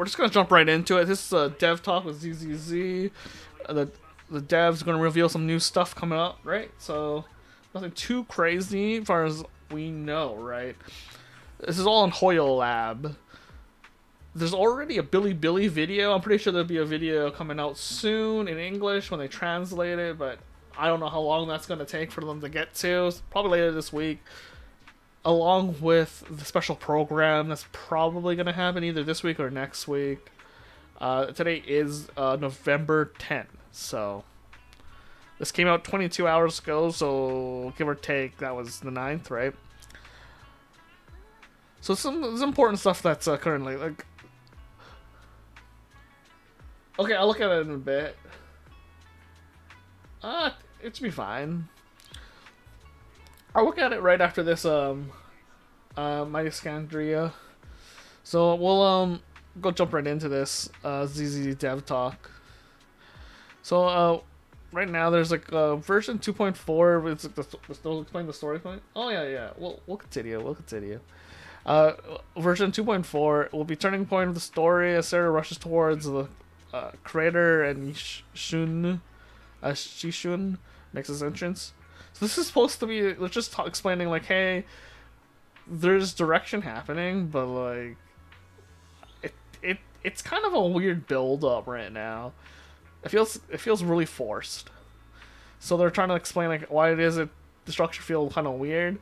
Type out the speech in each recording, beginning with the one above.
we're just gonna jump right into it. This is a dev talk with ZZZ. The dev's gonna reveal some new stuff coming up, right? So nothing too crazy as far as we know, right? This is all in Hoyolab. There's already a Billy video. I'm pretty sure there'll be a video coming out soon in English when they translate it, but I don't know how long that's gonna take for them to get to. It's probably later this week, along with the special program that's probably gonna happen either this week or next week. Today is November 10th, so this came out 22 hours ago, so give or take, that was the 9th, right? So some important stuff that's currently, like... Okay, I'll look at it in a bit. It should be fine. I'll look at it right after this, Mitochondria. So we'll, go jump right into this, ZZZ Dev Talk. So, right now there's like version 2.4. It's like still explain the story point. Oh yeah. We'll continue. Version 2.4 will be turning point of the story as Sarah rushes towards the crater and Shishun makes his entrance. So this is supposed to be just explaining like, hey, there's direction happening, but like it's kind of a weird build up right now. It feels really forced. So they're trying to explain like why it is the structure feels kind of weird.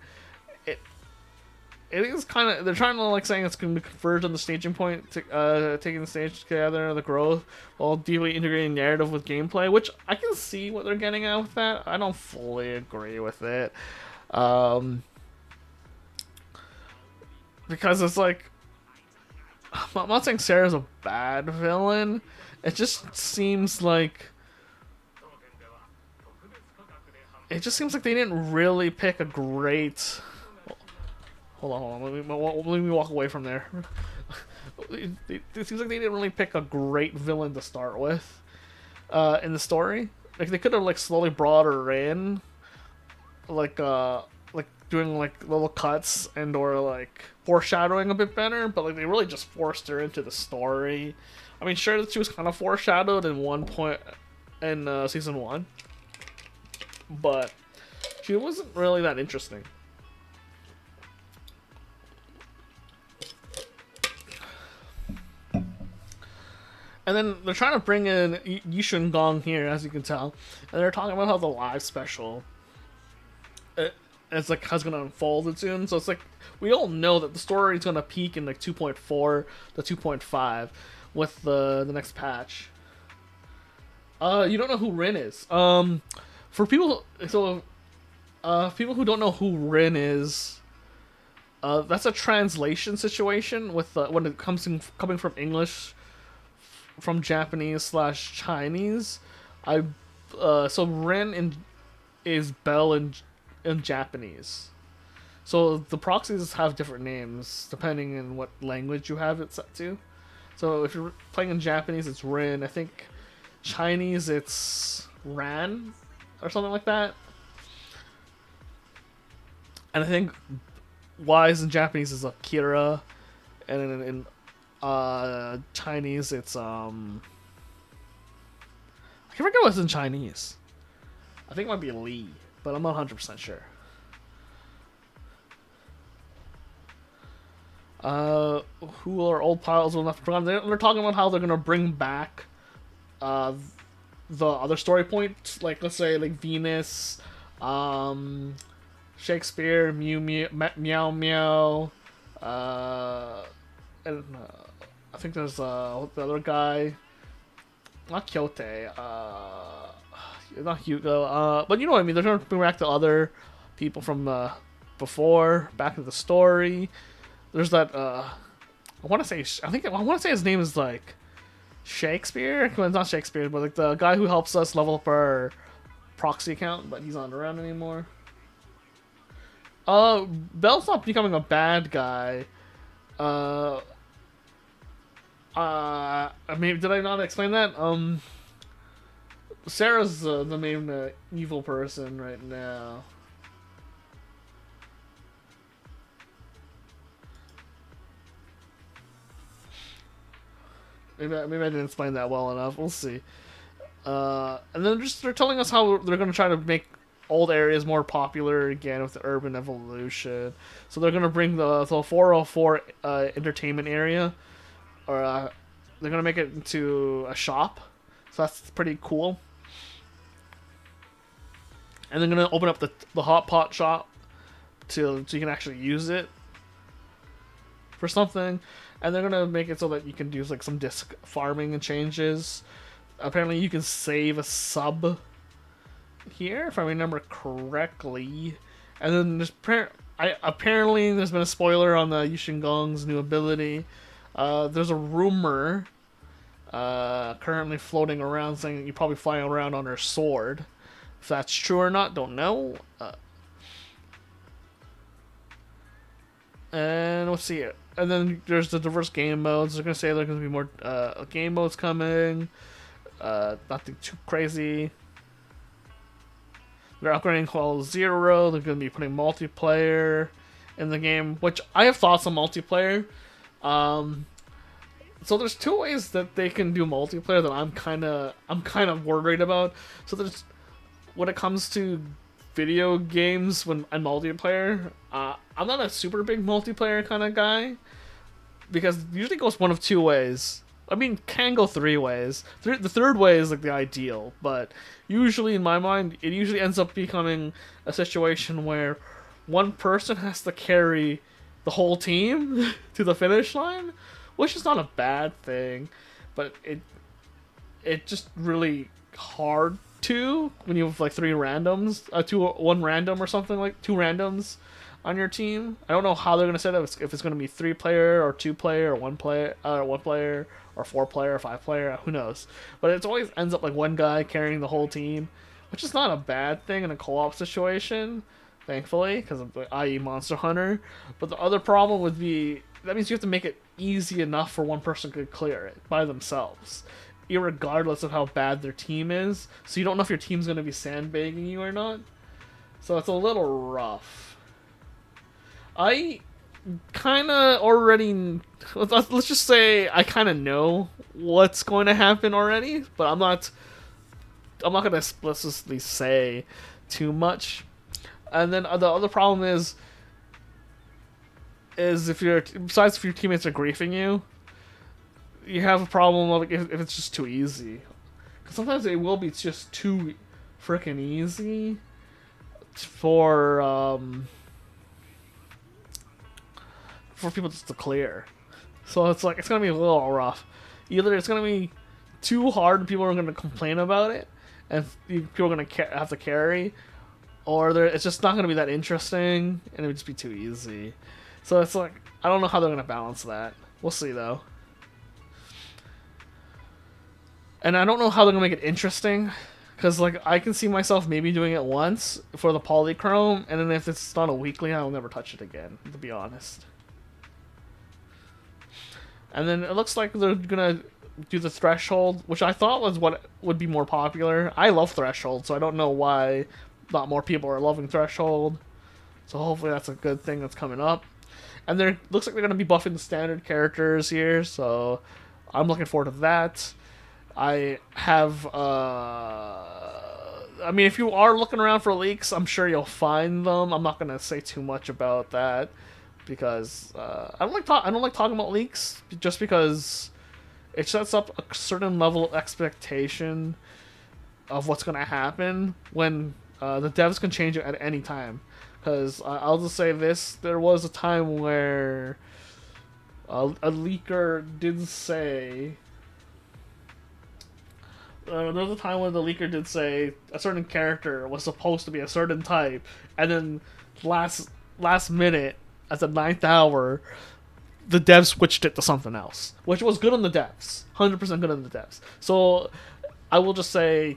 It is kind of, they're trying to like saying it's going to converge on the staging point, taking the stage together, the growth, while deeply integrating narrative with gameplay, which I can see what they're getting at with that. I don't fully agree with it, because it's like, I'm not saying Sarah's a bad villain. It just seems like they didn't really pick a great. Hold on. Let me walk away from there. It seems like they didn't really pick a great villain to start with in the story. Like they could have like slowly brought her in, like doing like little cuts and or like foreshadowing a bit better. But like they really just forced her into the story. I mean, sure that she was kind of foreshadowed in one point in season 1, but she wasn't really that interesting. And then they're trying to bring in Yishun Gong here, as you can tell, and they're talking about how the live special, it's like how's gonna unfold soon. So it's like we all know that the story is gonna peak in like 2.4 to 2.5 with the next patch. You don't know who Rin is. For people, people who don't know who Rin is, that's a translation situation with when it comes coming from English, from Japanese / Chinese. So Rin is Bell in Japanese. So the proxies have different names depending on what language you have it set to. So if you're playing in Japanese, it's Rin. I think Chinese, it's Ran or something like that. And I think Wise in Japanese is Akira, and in Chinese, it's I forget what's in Chinese. I think it might be Li, but I'm not 100% sure. Who are old piles will left from? They're talking about how they're gonna bring back the other story points, like let's say like Venus, Shakespeare, Meow Meow, and I think there's the other guy, not Kyote, not Hugo, but you know what I mean. They're trying to bring back the other people from before, back into the story. There's that I want to say his name is like Shakespeare. Well, it's not Shakespeare, but like the guy who helps us level up our proxy account, but he's not around anymore. Bell's not becoming a bad guy. I mean, did I not explain that? Sarah's the main evil person right now. maybe I didn't explain that well enough. We'll see. And then they're telling us how they're going to try to make old areas more popular again with the urban evolution. So they're going to bring the 404 entertainment area, or they're going to make it into a shop. So that's pretty cool. And they're going to open up the hot pot shop so you can actually use it for something. And they're going to make it so that you can do like some disc farming and changes. Apparently you can save a sub here, if I remember correctly. And then apparently there's been a spoiler on the Yushin Gong's new ability. There's a rumor currently floating around saying that you probably fly around on her sword. If that's true or not, don't know. And let's see. And then there's the diverse game modes. They're going to say there's going to be more game modes coming. Nothing too crazy. They're upgrading Hoyolab Zero. They're going to be putting multiplayer in the game, which I have thoughts on multiplayer. So there's two ways that they can do multiplayer that I'm kind of worried about. So there's, when it comes to video games and multiplayer, I'm not a super big multiplayer kind of guy, because it usually goes one of two ways. I mean, can go three ways. The third way is like the ideal, but usually in my mind, it usually ends up becoming a situation where one person has to carry the whole team to the finish line, which is not a bad thing, but it just really hard to when you have like three randoms, one random or something, like two randoms on your team. I don't know how they're gonna set up, if it's gonna be 3-player or 2-player or one player or 4-player or 5-player. Who knows? But it always ends up like one guy carrying the whole team, which is not a bad thing in a co-op situation, thankfully, because of the IE Monster Hunter. But the other problem would be that means you have to make it easy enough for one person to clear it by themselves, irregardless of how bad their team is. So you don't know if your team's going to be sandbagging you or not. So it's a little rough. I kind of already... Let's just say I kind of know what's going to happen already, but I'm not going to explicitly say too much. And then the other problem is if besides if your teammates are griefing you, you have a problem of if it's just too easy. Because sometimes it will be just too freaking easy for people just to clear. So it's like, it's gonna be a little rough. Either it's gonna be too hard and people are gonna complain about it, and people are gonna have to carry, or it's just not gonna be that interesting and it would just be too easy. So it's like, I don't know how they're gonna balance that. We'll see though. And I don't know how they're gonna make it interesting, because like I can see myself maybe doing it once for the polychrome, and then if it's not a weekly, I'll never touch it again, to be honest. And then it looks like they're gonna do the threshold, which I thought was what would be more popular. I love threshold, so I don't know why not more people are loving threshold. So hopefully that's a good thing that's coming up. And there looks like they're gonna be buffing the standard characters here, so I'm looking forward to that. I have, I mean, if you are looking around for leaks, I'm sure you'll find them. I'm not gonna say too much about that, because I don't like talking about leaks, just because it sets up a certain level of expectation of what's gonna happen when the devs can change it at any time. Because I'll just say this: there was a time where a leaker did say. There was a time when the leaker did say a certain character was supposed to be a certain type, and then last minute, at the 9th hour, the devs switched it to something else, which was good on the devs, 100% good on the devs. So I will just say,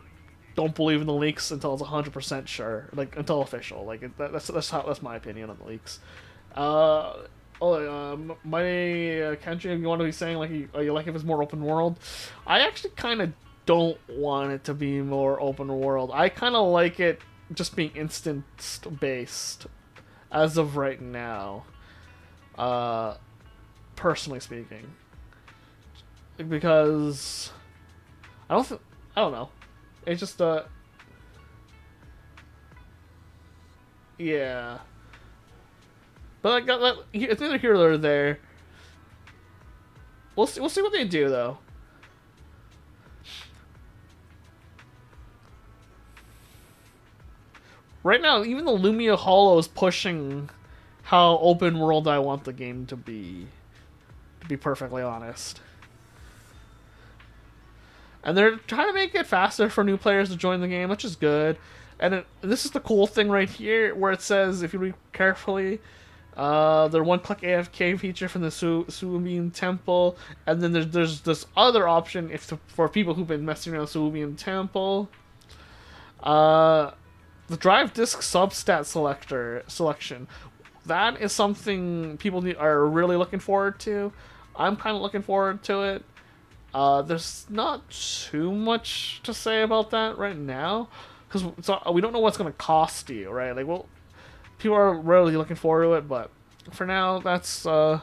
don't believe in the leaks until it's 100% sure, like until official. Like that's my opinion on the leaks. My Kenji, you want to be saying like you like if it's more open world? I actually kind of don't want it to be more open world. I kind of like it just being instance based as of right now, personally speaking. because I don't know. It's just yeah. But it's neither here nor there. We'll see. We'll see what they do though. Right now, even the Lumia Hollow is pushing how open world I want the game to be. To be perfectly honest. And they're trying to make it faster for new players to join the game, which is good. And this is the cool thing right here, where it says, if you read carefully, their one-click AFK feature from the Suubian Temple, and then there's this other option for people who've been messing around Suubian Temple. The drive disk substat selection. That is something people are really looking forward to. I'm kind of looking forward to it. There's not too much to say about that right now, because we don't know what's going to cost you, right? Like, well, people are really looking forward to it, but for now, that's I'm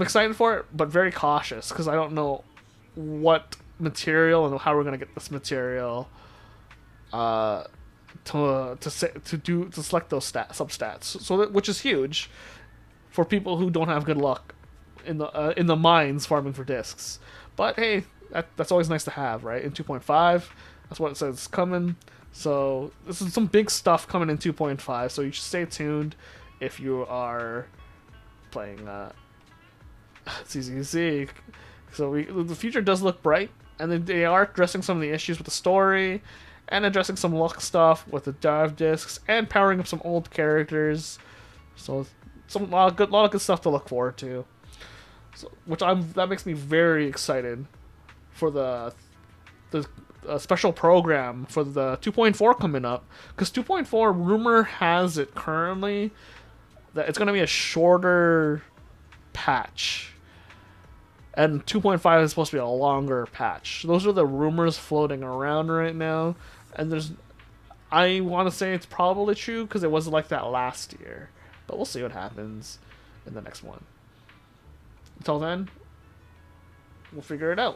excited for it, but very cautious because I don't know what material and how we're going to get this material to select those substats. So which is huge for people who don't have good luck in the mines farming for discs. But hey, that's always nice to have, right? In 2.5, that's what it says coming. So this is some big stuff coming in 2.5. So you should stay tuned if you are playing ZZZ. So the future does look bright, and they are addressing some of the issues with the story, and addressing some luck stuff with the dive discs, and powering up some old characters. So a lot of good stuff to look forward to. So, that makes me very excited for the special program for the 2.4 coming up, because 2.4 rumor has it currently that it's going to be a shorter patch, and 2.5 is supposed to be a longer patch. Those are the rumors floating around right now, and I want to say it's probably true because it wasn't like that last year, but we'll see what happens in the next one. Until then, we'll figure it out.